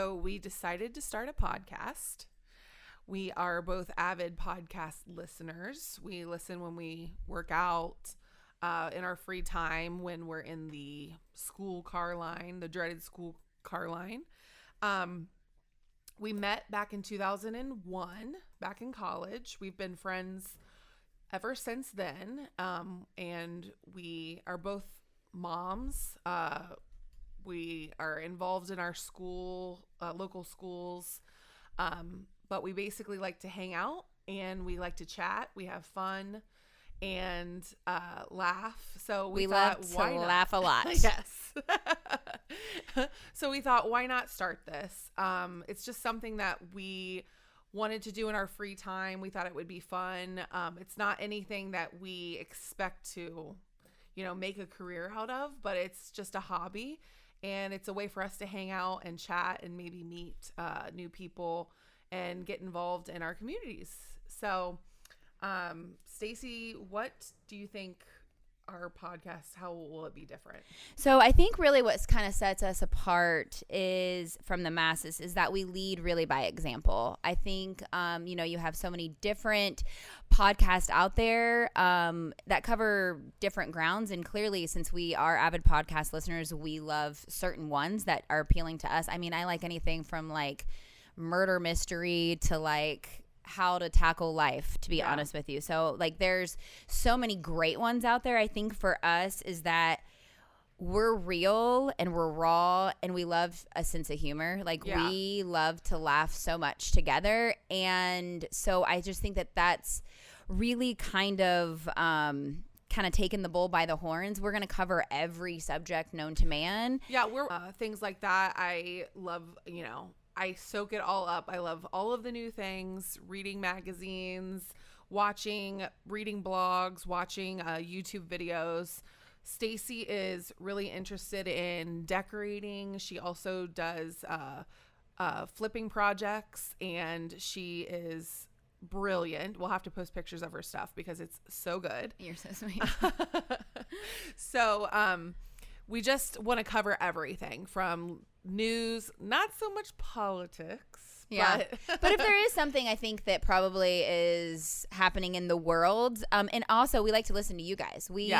So we decided to start a podcast. We are both avid podcast listeners. We listen when we work out, in our free time, when we're in the school car line, the dreaded school car line. We met back in 2001, back in college. We've been friends ever since then. And we are both moms. We are involved in our school, local schools. But we basically like to hang out and we like to chat. We have fun and laugh. So we thought, love to laugh a lot. Yes. So we thought, why not start this? It's just something that we wanted to do in our free time. We thought it would be fun. It's not anything that we expect to, make a career out of, but it's just a hobby. And it's a way for us to hang out and chat and maybe meet new people and get involved in our communities. So, Stacy, what do you think our podcast, how will it be different? So I think really what kind of sets us apart is from the masses is that we lead really by example. I think, you have so many different podcasts out there that cover different grounds. And clearly, since we are avid podcast listeners, we love certain ones that are appealing to us. I mean, I like anything from like murder mystery to like how to tackle life, to be honest with you. So like there's so many great ones out there. I think for us is that we're real and we're raw and we love a sense of humor. Like we love to laugh so much together. And so I just think that that's really kind of taking the bull by the horns. We're going to cover every subject known to man. Yeah, we're things like that. I love, I soak it all up. I love all of the new things, reading magazines, reading blogs, watching YouTube videos. Stacy is really interested in decorating. She also does flipping projects, and she is brilliant. We'll have to post pictures of her stuff because it's so good. You're so sweet. So we just want to cover everything from news, not so much politics. Yeah. But if there is something I think that probably is happening in the world, and also we like to listen to you guys. We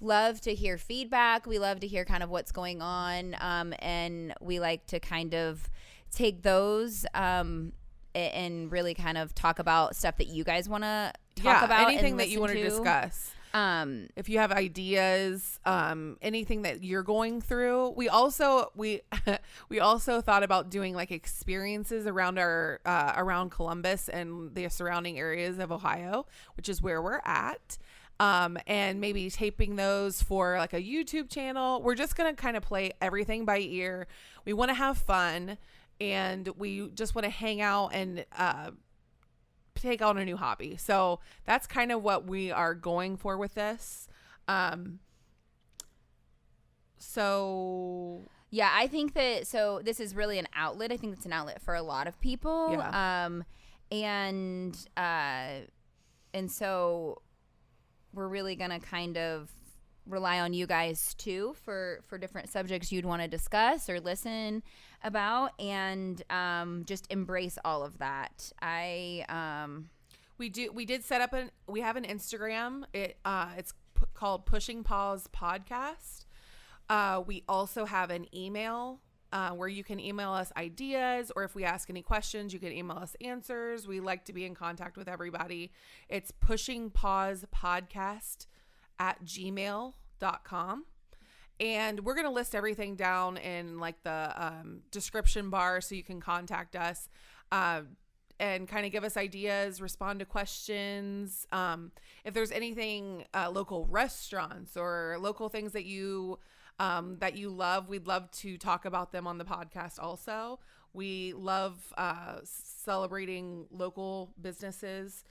love to hear feedback. We love to hear kind of what's going on. And we like to kind of take those and really kind of talk about stuff that you guys want to talk about. Anything that you want to discuss. If you have ideas, anything that you're going through. We also thought about doing like experiences around around Columbus and the surrounding areas of Ohio, which is where we're at. And maybe taping those for like a YouTube channel. We're just going to kind of play everything by ear. We want to have fun, and we just want to hang out and take on a new hobby. So that's kind of what we are going for with this. I think that, so this is really an outlet. I think it's an outlet for a lot of people. And so we're really going to kind of rely on you guys too for different subjects you'd want to discuss or listen about, and just embrace all of that. We did set up we have an Instagram. It's called Pushing Pause Podcast. We also have an email where you can email us ideas, or if we ask any questions, you can email us answers. We like to be in contact with everybody. It's pushingpausepodcast@gmail.com. And we're going to list everything down in like the description bar so you can contact us and kind of give us ideas, respond to questions. If there's anything, local restaurants or local things that you love, we'd love to talk about them on the podcast also. We love celebrating local businesses.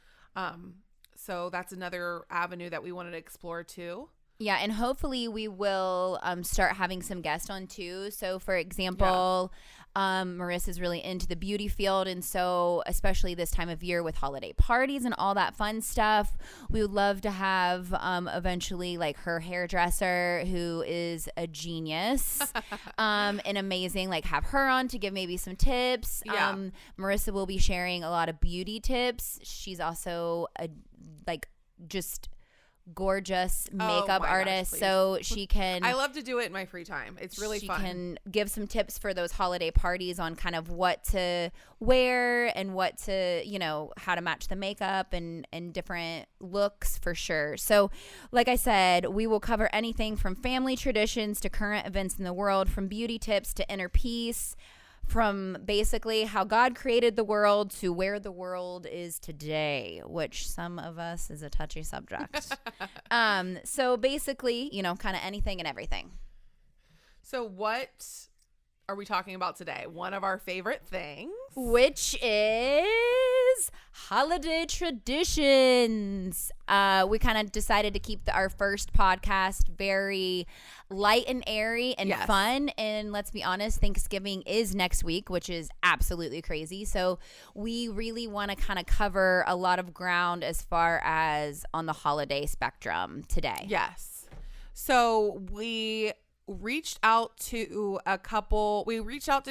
So that's another avenue that we wanted to explore too. Yeah, and hopefully we will start having some guests on too. So, for example, Marissa's really into the beauty field, and so especially this time of year with holiday parties and all that fun stuff, we would love to have eventually like her hairdresser, who is a genius and amazing, like have her on to give maybe some tips. Yeah. Marissa will be sharing a lot of beauty tips. She's also a just gorgeous makeup artist, so she can I love to do it in my free time. It's really fun. She can give some tips for those holiday parties on kind of what to wear and what to, how to match the makeup and different looks for sure. So like I said, we will cover anything from family traditions to current events in the world, from beauty tips to inner peace, from basically how God created the world to where the world is today, which some of us is a touchy subject. So basically, kind of anything and everything. So what are we talking about today? One of our favorite things, which is holiday traditions. We kind of decided to keep our first podcast very light and airy and fun. And let's be honest, Thanksgiving is next week, which is absolutely crazy. So we really want to kind of cover a lot of ground as far as on the holiday spectrum today. Yes. So we reached out to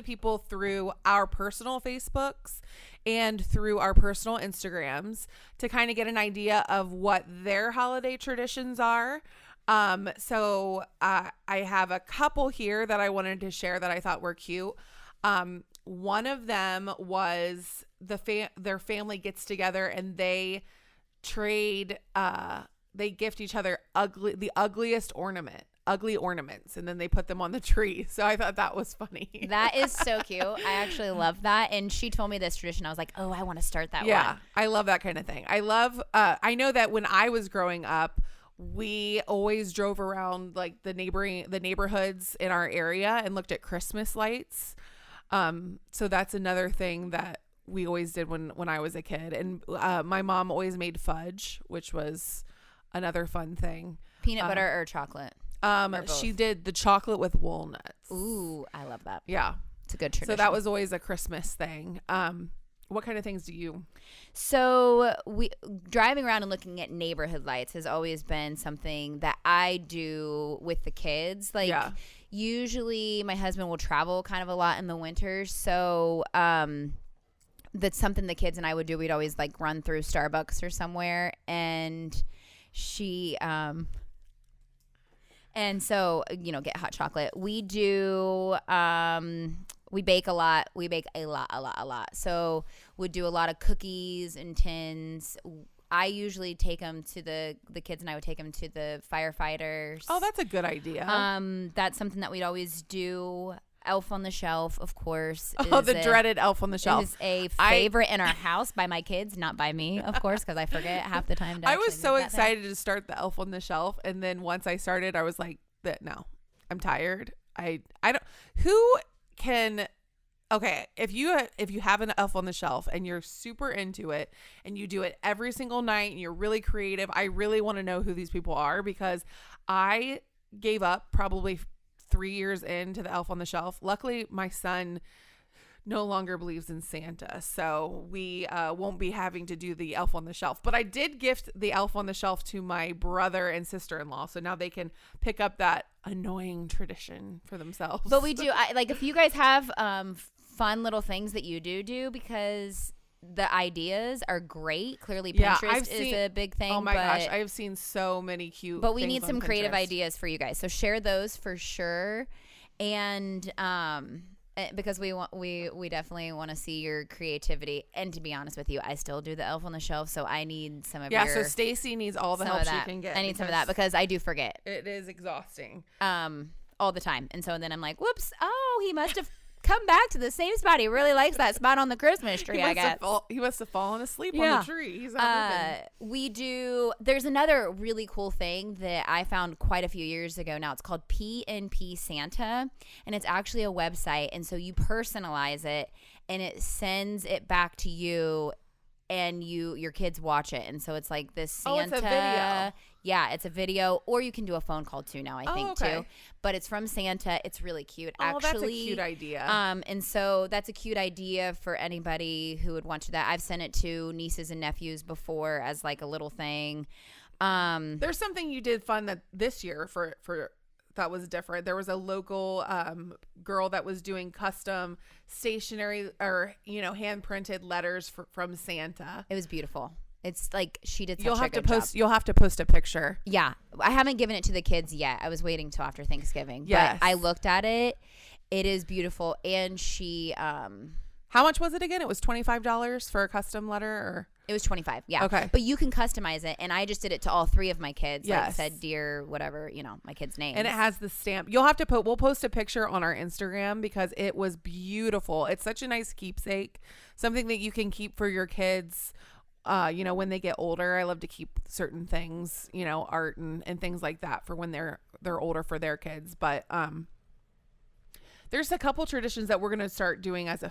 people through our personal Facebooks and through our personal Instagrams to kind of get an idea of what their holiday traditions are. So I have a couple here that I wanted to share that I thought were cute. One of them was their family gets together and they gift each other the ugliest ugly ornaments, and then they put them on the tree. So I thought that was funny. That is so cute. I actually love that. And she told me this tradition. I was like, oh, I want to start that one. Yeah, I love that kind of thing. I know that when I was growing up, we always drove around like the neighborhoods in our area and looked at Christmas lights. So that's another thing that we always did when I was a kid. And my mom always made fudge, which was another fun thing. Peanut butter or chocolate? She did the chocolate with walnuts. Ooh, I love that. Yeah. It's a good tradition. So that was always a Christmas thing. What kind of things do you? So driving around and looking at neighborhood lights has always been something that I do with the kids. Usually my husband will travel kind of a lot in the winters. So, that's something the kids and I would do. We'd always run through Starbucks or somewhere, and she, and so, get hot chocolate. We do, we bake a lot. We bake a lot. So we'd do a lot of cookies and tins. I usually take them to the kids and I would take them to the firefighters. Oh, that's a good idea. That's something that we'd always do. Elf on the Shelf, of course. Dreaded Elf on the Shelf is a favorite in our house by my kids, not by me, of course, because I forget half the time. I was so excited to start the Elf on the Shelf, and then once I started, I was like, "No, I'm tired. I don't. Who can? Okay, if you have an Elf on the Shelf and you're super into it and you do it every single night and you're really creative, I really want to know who these people are, because I gave up probably 3 years into the Elf on the Shelf. Luckily, my son no longer believes in Santa, so we won't be having to do the Elf on the Shelf. But I did gift the Elf on the Shelf to my brother and sister-in-law, so now they can pick up that annoying tradition for themselves. But we do, if you guys have fun little things that you do, because the ideas are great. Clearly, Pinterest is a big thing. Oh my gosh, I have seen so many cute. But we need some creative ideas for you guys. So share those for sure, and because we definitely want to see your creativity. And to be honest with you, I still do the Elf on the Shelf, so I need some of your. Yeah, so Stacy needs all the help she can get. I need some of that because I do forget. It is exhausting. All the time, and so then I'm like, whoops! Oh, he must have come back to the same spot. He really likes that spot on the Christmas tree, I guess. He must have fallen asleep on the tree. He's not moving. There's another really cool thing that I found quite a few years ago now. It's called PNP Santa, and it's actually a website. And so you personalize it, and it sends it back to you and your kids watch it, and so it's like this Santa. Oh, it's a video. Yeah, it's a video, or you can do a phone call too now, I think okay. too. But it's from Santa. It's really cute, Oh, actually. that's a cute idea. And so that's a cute idea for anybody who would want to do that. I've sent it to nieces and nephews before as like a little thing. There's something you did fun that this year for that was different. There was a local girl that was doing custom stationery or hand printed letters from Santa. It was beautiful. It's like she did such You'll a have to good post. job. You'll have to post a picture. Yeah, I haven't given it to the kids yet. I was waiting till after Thanksgiving. Yes. But I looked at it. It is beautiful, and she How much was it again? It was $25 for a custom letter, or it was $25. Yeah. Okay. But you can customize it, and I just did it to all 3 of my kids. Like Yes. said, dear, whatever, my kids' names. and it has the stamp. You'll have to we'll post a picture on our Instagram because it was beautiful. It's such a nice keepsake, something that you can keep for your kids. When they get older. I love to keep certain things, art and things like that for when they're older for their kids. But there's a couple traditions that we're going to start doing as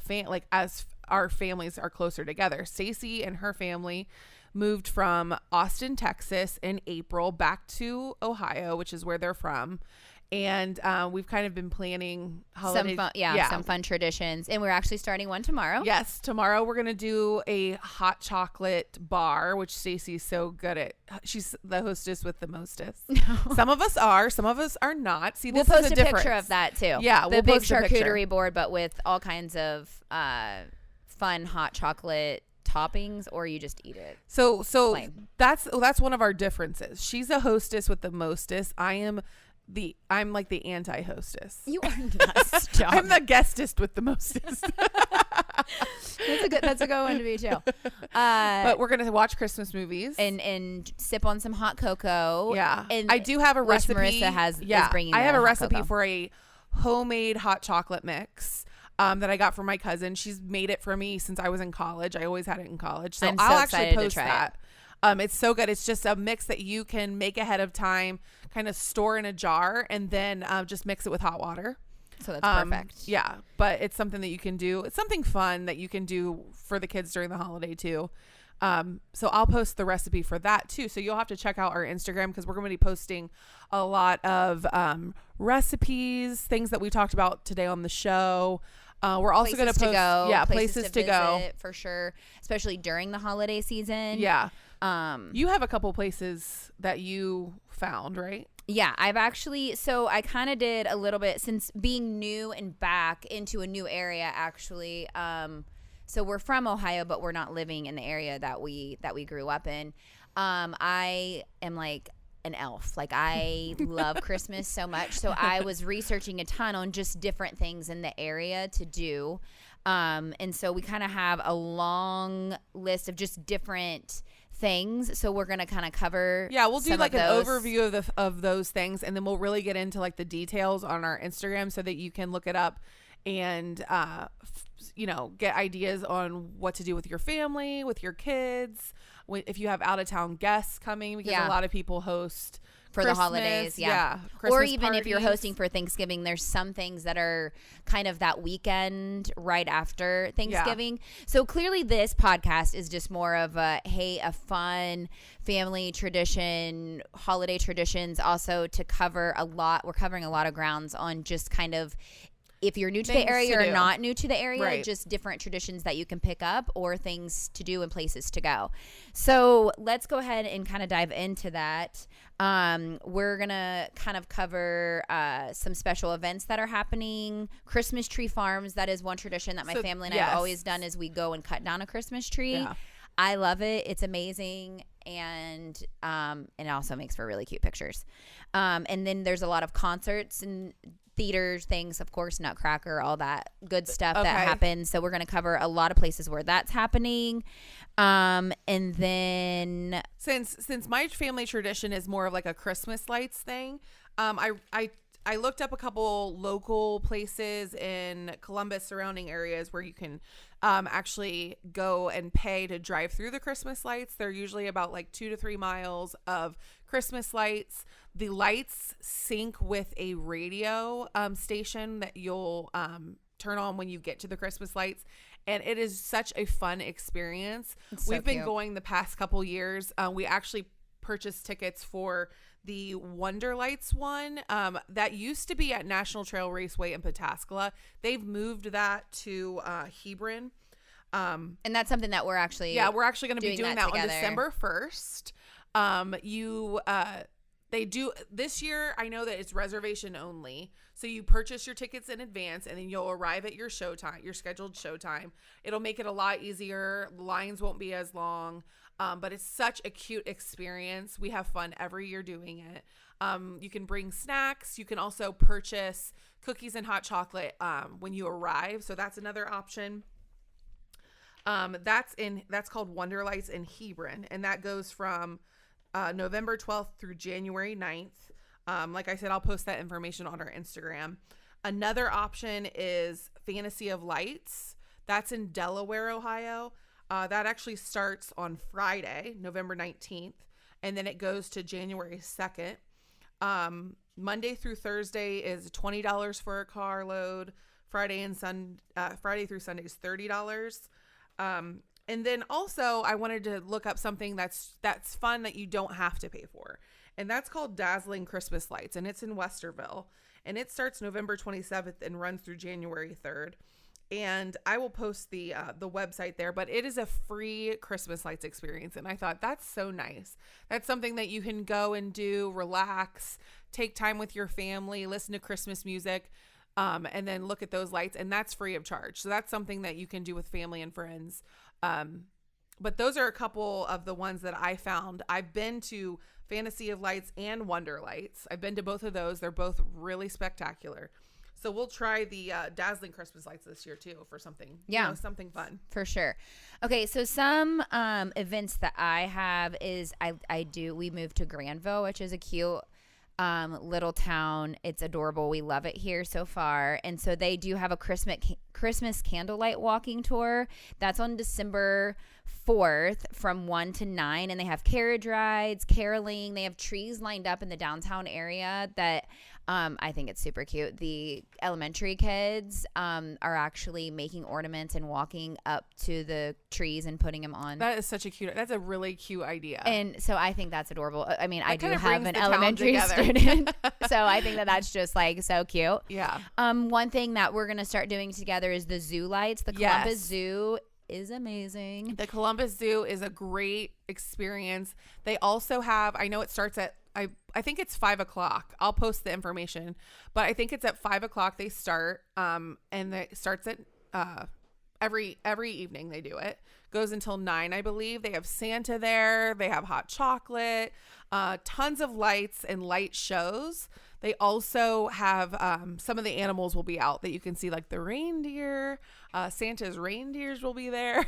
as our families are closer together. Stacy and her family moved from Austin, Texas in April back to Ohio, which is where they're from. And we've kind of been planning holidays. Some fun traditions. And we're actually starting one tomorrow. Yes, tomorrow we're going to do a hot chocolate bar, which Stacey's so good at. She's the hostess with the mostest. Some of us are, some of us are not. See, We'll this post is a difference. picture of that too. Yeah, the we'll big post a picture. charcuterie board, but with all kinds of fun hot chocolate toppings, or you just eat it. So plain. that's one of our differences. She's a hostess with the mostest. I'm like the anti-hostess. You are not. Stop. I'm the guestest with the mostest. That's a good one to be too. But we're gonna watch Christmas movies and sip on some hot cocoa. Yeah, and I do have a which recipe. Marissa is bringing. I have a hot recipe cocoa. for a homemade hot chocolate mix that I got from my cousin. She's made it for me since I was in college. I always had it in college, so I'm so I'll actually excited to post try that. It's so good. It's just a mix that you can make ahead of time, kind of store in a jar, and then just mix it with hot water. So that's perfect. Yeah, but it's something that you can do. It's something fun that you can do for the kids during the holiday too. So I'll post the recipe for that too. So you'll have to check out our Instagram because we're going to be posting a lot of recipes, things that we talked about today on the show. We're also going to post places to go for sure, especially during the holiday season. Yeah. You have a couple places that you found, right? Yeah, I kind of did a little bit since being new and back into a new area actually. So we're from Ohio, but we're not living in the area that we grew up in. I am like an elf. Like I love Christmas so much. So I was researching a ton on just different things in the area to do. And so we kind of have a long list of just different things, so we're gonna kind of cover we'll do like an those. overview of those things, and then we'll really get into like the details on our Instagram so that you can look it up and get ideas on what to do with your family, with your kids, if you have out of town guests coming, because a lot of people host for Christmas, the holidays, or even if you're hosting for Thanksgiving, there's some things that are kind of that weekend right after Thanksgiving. So clearly this podcast is just more of a fun family tradition, holiday traditions, also to cover a lot. We're covering a lot of grounds on just kind of, if you're new to the area or not new to the area, just different traditions that you can pick up or things to do and places to go. So let's go ahead and kind of dive into that. We're going to kind of cover some special events that are happening. Christmas tree farms, that is one tradition that my family and I have always done, is we go and cut down a Christmas tree. Yeah. I love it. It's amazing. And it also makes for really cute pictures. And then there's a lot of concerts and theaters, things, of course, Nutcracker, all that good stuff that happens. So we're going to cover a lot of places where that's happening. And then since my family tradition is more of like a Christmas lights thing, I looked up a couple local places in Columbus, surrounding areas where you can actually go and pay to drive through the Christmas lights. They're usually about like 2 to 3 miles of Christmas lights. The lights sync with a radio station that you'll turn on when you get to the Christmas lights. and it is such a fun experience. It's so We've been cute. going the past couple years. We've so been cute. going the past couple years. We actually purchased tickets for the Wonder Lights one that used to be at National Trail Raceway in Pataskala. They've moved that to Hebron. And that's something that we're actually going to be doing that on together. December 1st. They do this year. I know that it's reservation only. So you purchase your tickets in advance and then you'll arrive at your showtime, your scheduled showtime. It'll make it a lot easier. Lines won't be as long. But it's such a cute experience. We have fun every year doing it. You can bring snacks. You can also purchase cookies and hot chocolate when you arrive. So that's another option. That's called Wonder Lights in Hebron, and that goes from November 12th through January 9th. Like I said, I'll post that information on our Instagram. Another option is Fantasy of Lights. That's in Delaware, Ohio. That actually starts on Friday, November 19th, and then it goes to January 2nd. Monday through Thursday is $20 for a car load. Friday through Sunday is $30. And then also I wanted to look up something that's fun that you don't have to pay for. And that's called Dazzling Christmas Lights. And it's in Westerville. And it starts November 27th and runs through January 3rd. And I will post the website there, but it is a free Christmas lights experience. And I thought that's so nice. That's something that you can go and do, relax, take time with your family, listen to Christmas music, and then look at those lights. And that's free of charge. So that's something that you can do with family and friends. But those are a couple of the ones that I found. I've been to Fantasy of Lights and Wonder Lights. I've been to both of those. They're both really spectacular. So we'll try the Dazzling Christmas Lights this year too for something, something fun. For sure. Okay, so some events that I have is we moved to Granville, which is a cute little town. It's adorable. We love it here so far. And so they do have a Christmas candlelight walking tour. That's on December 4th from 1 to 9. And they have carriage rides, caroling. They have trees lined up in the downtown area that I think it's super cute. The elementary kids are actually making ornaments and walking up to the trees and putting them on. That's a really cute idea. And so I think that's adorable. I mean, I do have an elementary student, so I think that that's just like so cute. Yeah. One thing that we're going to start doing together is the zoo lights. The Columbus Zoo is amazing. The Columbus Zoo is a great experience. They also have, I know it starts at, I think it's 5:00. I'll post the information, but I think it's at 5:00 they start, and it starts at every evening they do it. Goes until 9, I believe. They have Santa there. They have hot chocolate, tons of lights and light shows. They also have some of the animals will be out that you can see, like the reindeer. Santa's reindeers will be there.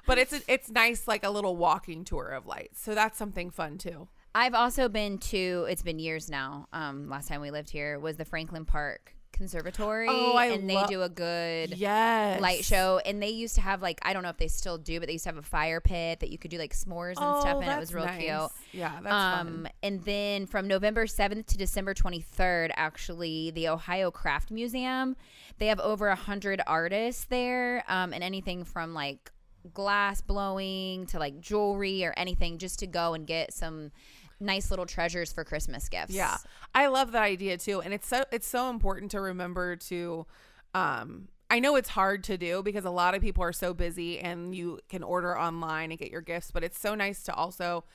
But it's nice, like a little walking tour of lights. So that's something fun too. I've also been to, it's been years now. Last time we lived here was the Franklin Park Conservatory. They do a good light show. And they used to have, like, I don't know if they still do, but they used to have a fire pit that you could do like s'mores and stuff. And it was real cute. Yeah, that's fun. And then from November 7th to December 23rd, actually, the Ohio Craft Museum, they have over 100 artists there, and anything from like glass blowing to like jewelry or anything, just to go and get some nice little treasures for Christmas gifts. Yeah, I love that idea too, and it's so important to remember to. I know it's hard to do because a lot of people are so busy, and you can order online and get your gifts, but it's so nice to also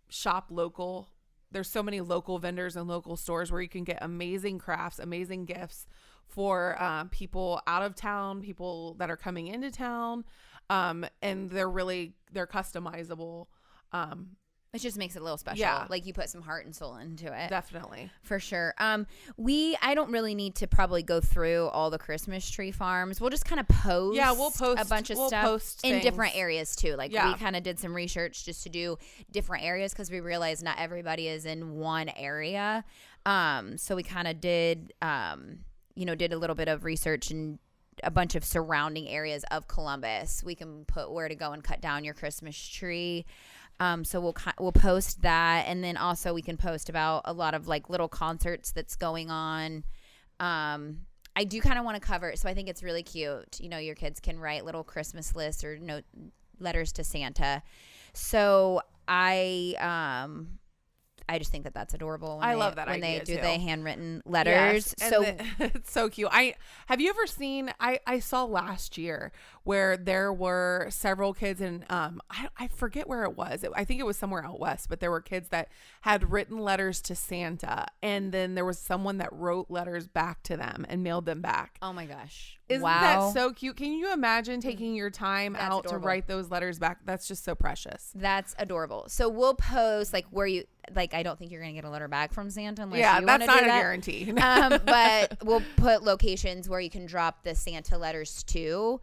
shop local. There's so many local vendors and local stores where you can get amazing crafts, amazing gifts for people out of town, people that are coming into town, and they're customizable. It just makes it a little special. Yeah. Like you put some heart and soul into it. Definitely. For sure. I don't really need to probably go through all the Christmas tree farms. We'll just kind of post. Yeah, we'll post a bunch of stuff in different areas too. Like we kind of did some research just to do different areas because we realized not everybody is in one area. So we kind of did a little bit of research and a bunch of surrounding areas of Columbus. We can put where to go and cut down your Christmas tree. So we'll post that, and then also we can post about a lot of like little concerts that's going on. I do kind of want to cover. So I think it's really cute. You know, your kids can write little Christmas lists or note letters to Santa. So I just think that that's adorable. I love that when idea they do too. the handwritten letters. Yes, So it's so cute. Have you ever seen? I saw last year where there were several kids, and I forget where it was. I think it was somewhere out west, but there were kids that had written letters to Santa, and then there was someone that wrote letters back to them and mailed them back. oh my gosh, Isn't wow, that so cute? Can you imagine taking your time That's out adorable. to write those letters back? That's just so precious. That's adorable. So we'll post like where you like. I don't think you're gonna get a letter back from Santa unless Yeah, you that's wanna not do a that. guarantee. But we'll put locations where you can drop the Santa letters to.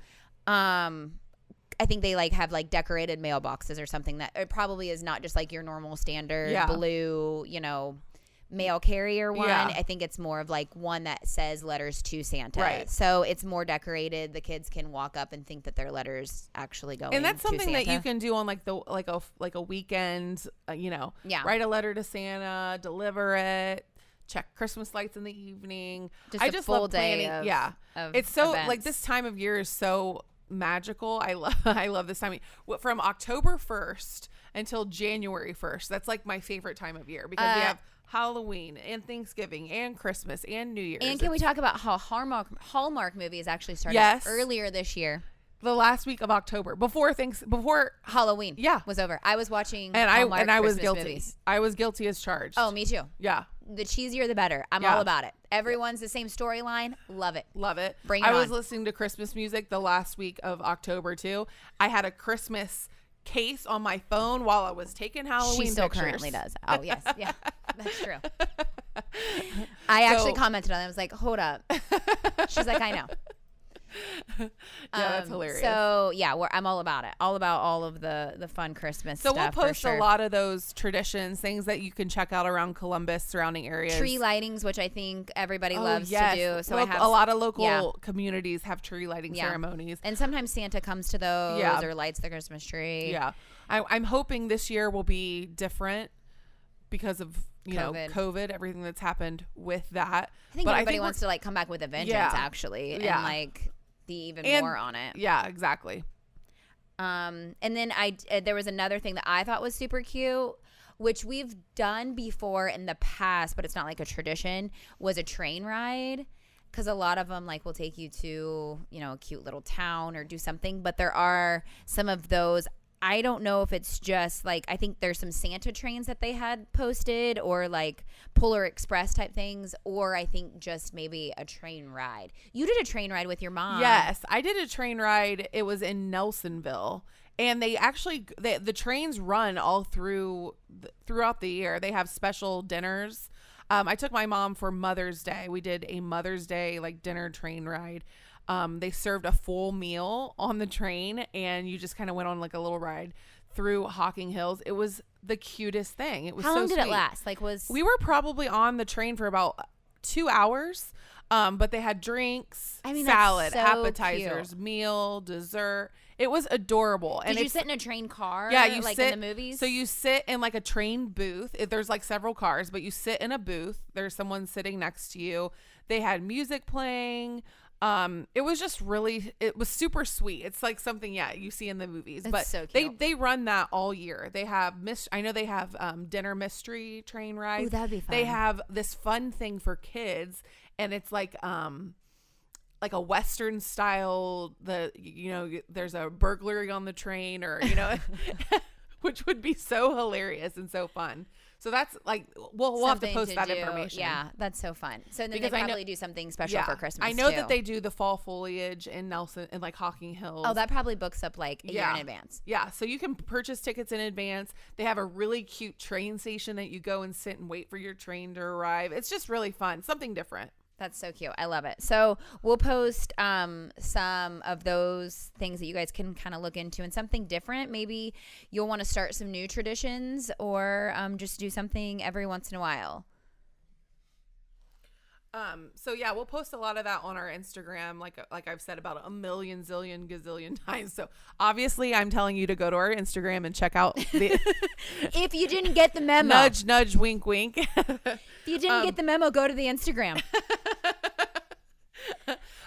I think they like have like decorated mailboxes or something that it probably is not just like your normal standard Yeah. blue, you know, mail carrier one. Yeah. I think it's more of like one that says letters to Santa. Right. So it's more decorated. The kids can walk up and think that their letters actually go. And that's to something that Santa. you can do on like a weekend, Yeah. write a letter to Santa, deliver it, check Christmas lights in the evening. Just I a just full love day planning. of- Yeah. of It's so like events. this time of year is so magical. I love this time. From October 1st until January 1st. That's like my favorite time of year because we have Halloween and Thanksgiving and Christmas and New Year's. And can we talk about how Hallmark movies actually started Yes. earlier this year? The last week of October before Halloween Yeah. was over. I was watching and Hallmark I was Christmas guilty. movies. I was guilty as charged. Oh, me too. Yeah. The cheesier the better. I'm Yeah. all about it. Everyone's the same storyline. Love it. Love it. Bring it I was on. listening to Christmas music the last week of October too. I had a Christmas case on my phone while I was taking Halloween She still pictures. currently does. Oh, yes. Yeah, that's true. I actually So- commented on it. I was like, hold up. She's like, I know. Yeah, that's hilarious. So, yeah, I'm all about it. All about all of the fun Christmas So stuff. we'll for post sure. a lot of those traditions, things that you can check out around Columbus, surrounding areas. Tree lightings, which I think everybody loves yes. to do. So Look, I have a lot of local yeah. communities have tree lighting Yeah. ceremonies. And sometimes Santa comes to those Yeah. or lights the Christmas tree. Yeah, I'm hoping this year will be different because of COVID, everything that's happened with that. I think But everybody we're- wants to like come back with a vengeance, Yeah. actually, and Yeah. like be even And- more on it. Yeah, exactly. And then there was another thing that I thought was super cute, which we've done before in the past, but it's not like a tradition, was a train ride. Because a lot of them like will take you to, a cute little town or do something. But there are some of those. I don't know if it's just like, I think there's some Santa trains that they had posted or like Polar Express type things. Or I think just maybe a train ride. You did a train ride with your mom. Yes, I did a train ride. It was in Nelsonville. And they actually, the trains run all throughout the year. They have special dinners. I took my mom for Mother's Day. We did a Mother's Day like dinner train ride. They served a full meal on the train, and you just kind of went on like a little ride through Hocking Hills. It was the cutest thing. It was How so long did it sweet. last? Like We were probably on the train for about 2 hours. But they had drinks, I mean, that's salad, so appetizers, cute. meal, dessert. It was adorable. Did you sit in a train car? Yeah, you like sit in the movies. So you sit in like a train booth. There's like several cars, but you sit in a booth. There's someone sitting next to you. They had music playing. It was just it was super sweet. It's like something, you see in the movies. That's but so cute. they run that all year. They have I know they have dinner mystery train rides. Ooh, that'd be fun. They have this fun thing for kids, and it's like a Western style. There's a burglary on the train, or which would be so hilarious and so fun. So that's like we'll have to Something post that do. information. Yeah, that's so fun. So then Because they I know- probably do something special for Christmas. I know too. that they do the fall foliage in Nelson and like Hocking Hills. Oh, that probably books up like a year Yeah. in advance. Yeah, so you can purchase tickets in advance. They have a really cute train station that you go and sit and wait for your train to arrive. It's just really fun, something different. That's so cute. I love it. So we'll post some of those things that you guys can kind of look into and something different. Maybe you'll want to start some new traditions or just do something every once in a while. So yeah, we'll post a lot of that on our Instagram, like I've said about a million zillion gazillion times. So obviously I'm telling you to go to our Instagram and check out the If you didn't get the memo, nudge, nudge, wink, wink. if you didn't get the memo, go to the Instagram.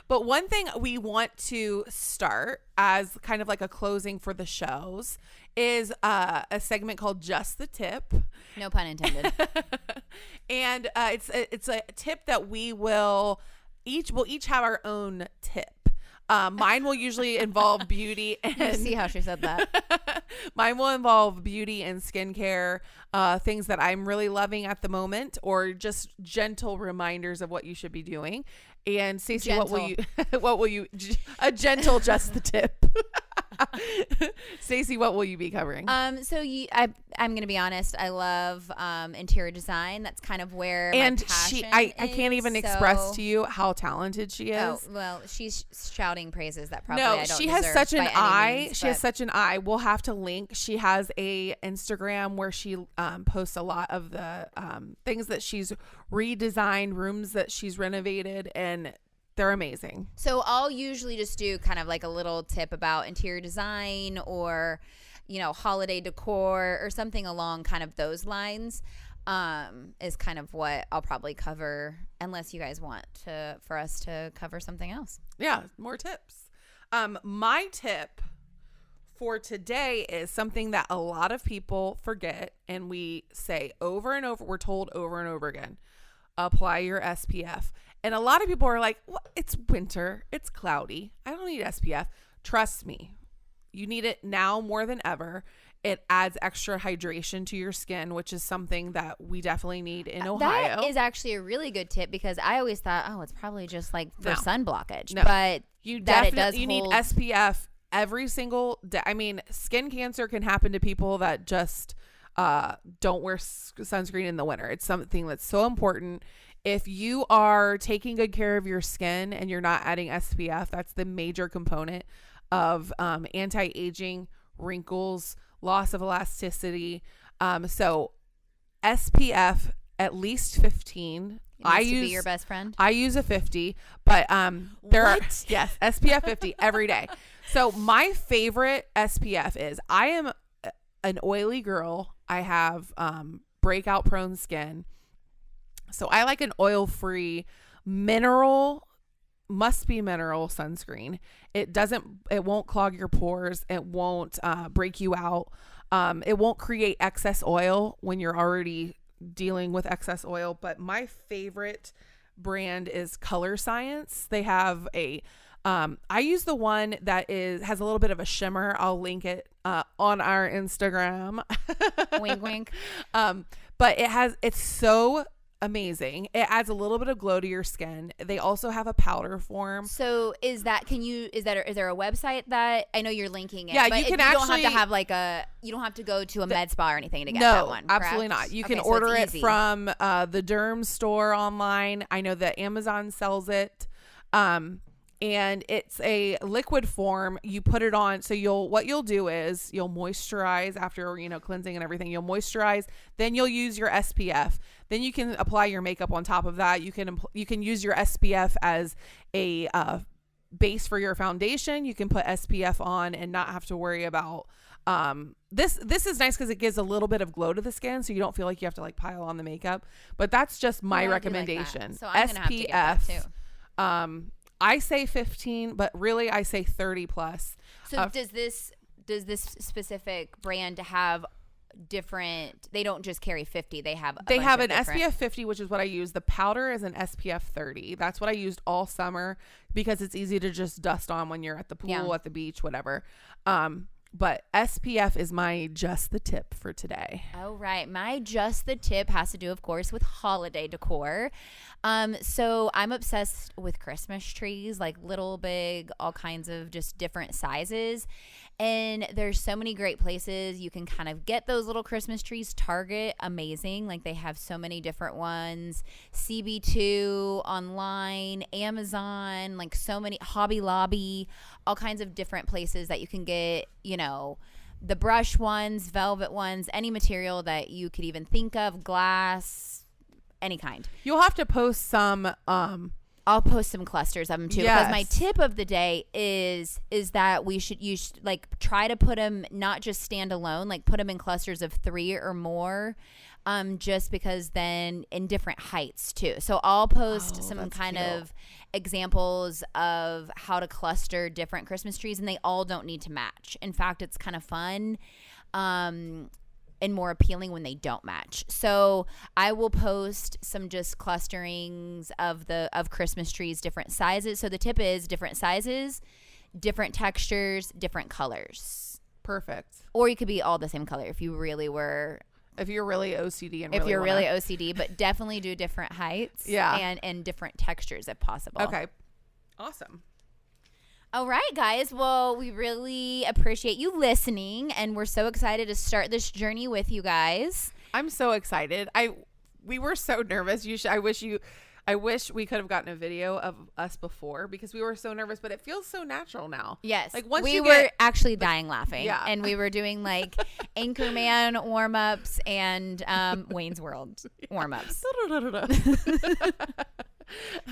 But one thing we want to start as kind of like a closing for the shows is a segment called Just the Tip. No pun intended. And it's a tip that we'll each have our own tip. Mine will usually involve beauty and see how she said that. Mine will involve beauty and skincare, things that I'm really loving at the moment, or just gentle reminders of what you should be doing. And Stacey, what will you a gentle Just the Tip. Stacey, what will you be covering? I'm going to be honest. I love interior design. That's kind of where and my passion I can't even express to you how talented she is. Oh, well, she's shouting praises that probably no, I don't she has deserve such an by any eye. means, She has such an eye. We'll have to link. She has a Instagram where she posts a lot of the things that she's redesigned, rooms that she's renovated, and they're amazing. So I'll usually just do kind of like a little tip about interior design or, holiday decor or something along kind of those lines, is kind of what I'll probably cover, unless you guys want for us to cover something else. Yeah, more tips. My tip for today is something that a lot of people forget, and we say over and over, we're told over and over again, apply your SPF. And a lot of people are like, well, it's winter, it's cloudy, I don't need SPF. Trust me, you need it now more than ever. It adds extra hydration to your skin, which is something that we definitely need in Ohio. That is actually a really good tip, because I always thought, it's probably just like for sun blockage. No. But you definitely need SPF every single day. I mean, skin cancer can happen to people that just don't wear sunscreen in the winter. It's something that's so important. If you are taking good care of your skin and you're not adding SPF, that's the major component of anti-aging, wrinkles, loss of elasticity. So SPF at least 15. I use to be your best friend. I use a 50, but there are SPF 50 every day. So my favorite SPF is, I am an oily girl. I have breakout prone skin. So I like an oil-free must be mineral sunscreen. It won't clog your pores. It won't break you out. It won't create excess oil when you're already dealing with excess oil. But my favorite brand is Color Science. They have I use the one that has a little bit of a shimmer. I'll link it on our Instagram. Wink, wink. But it's so amazing. It adds a little bit of glow to your skin. They also have a powder form. So is there a website that I know you're linking it? Yeah, but you can don't have to have you don't have to go to a med spa or anything to get that one. No, absolutely not. You can order it from the Derm store online. I know that Amazon sells it. And it's a liquid form. You put it on. So what you'll do is you'll moisturize after, cleansing and everything. You'll moisturize. Then you'll use your SPF. Then you can apply your makeup on top of that. You can use your SPF as a base for your foundation. You can put SPF on and not have to worry about this is nice because it gives a little bit of glow to the skin, so you don't feel like you have to like pile on the makeup. But that's just my recommendation. Like so I'm gonna have to get that too. I say 15, but really I say 30 plus. So does this specific brand have different? They don't just carry 50. They have an SPF 50, which is what I use. The powder is an SPF 30. That's what I used all summer because it's easy to just dust on when you're at the pool, at the beach, whatever. But SPF is my just the tip for today. Oh, right. My just the tip has to do, of course, with holiday decor. So I'm obsessed with Christmas trees, like little, big, all kinds of just different sizes. And there's so many great places you can kind of get those little Christmas trees. Target, amazing. Like they have so many different ones. CB2 online, Amazon, like so many, Hobby Lobby, all kinds of different places that you can get, the brush ones, velvet ones, any material that you could even think of, glass, any kind. You'll have to post some I'll post some clusters of them too, because my Yes. tip of the day is that you should like try to put them not just standalone, like put them in clusters of 3 or more, just because then in different heights too. So I'll post some that's kind cute. of examples of how to cluster different Christmas trees, and they all don't need to match. In fact, it's kind of fun. And more appealing when they don't match. So I will post some just clusterings of Christmas trees, different sizes. So the tip is different sizes, different textures, different colors. Perfect. Or you could be all the same color if you really were. If you're really OCD and If you're wanna- really OCD, but definitely do different heights. Yeah. And different textures if possible. Okay. Awesome. All right, guys. Well, we really appreciate you listening, and we're so excited to start this journey with you guys. I'm so excited. We were so nervous. I wish we could have gotten a video of us before, because we were so nervous, but it feels so natural now. Yes. Like once we you were get, actually dying laughing. Yeah. And we were doing like Anchorman warm-ups and Wayne's World warm-ups.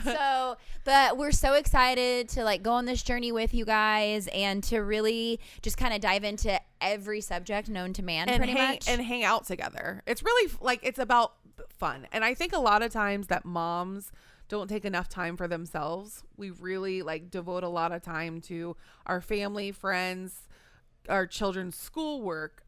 So we're so excited to like go on this journey with you guys and to really just kind of dive into every subject known to man, and much. and hang out together. It's really like, it's about fun. And I think a lot of times that moms don't take enough time for themselves. We really like devote a lot of time to our family, friends, our children's schoolwork,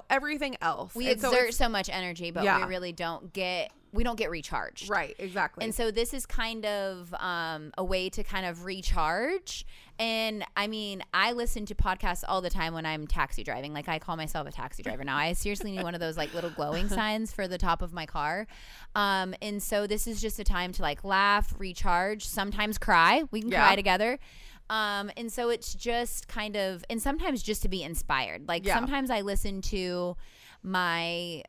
everything else. We And so exert it's- so much energy, but Yeah. we really don't get recharged. Right, exactly. And so this is kind of a way to kind of recharge. And I mean, I listen to podcasts all the time when I'm taxi driving. Like I call myself a taxi driver now. I seriously need one of those like little glowing signs for the top of my car. And so this is just a time to like laugh, recharge, sometimes cry. We can cry together. And so it's just kind of, and sometimes just to be inspired. Like sometimes I listen to my,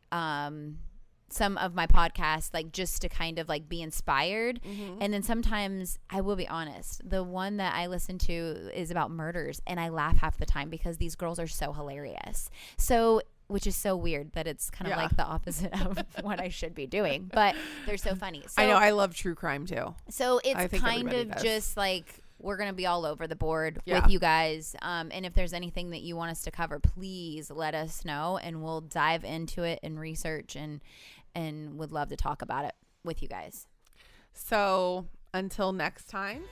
some of my podcasts, like just to kind of like be inspired. And then sometimes I will be honest, the one that I listen to is about murders, and I laugh half the time because these girls are so hilarious. So, which is so weird that it's kind of like the opposite of what I should be doing, but they're so funny. So, I know, I love true crime too. So I it's think kind everybody of does. just like we're going to be all over the board Yeah. with you guys. And if there's anything that you want us to cover, please let us know, and we'll dive into it and research and would love to talk about it with you guys. So until next time,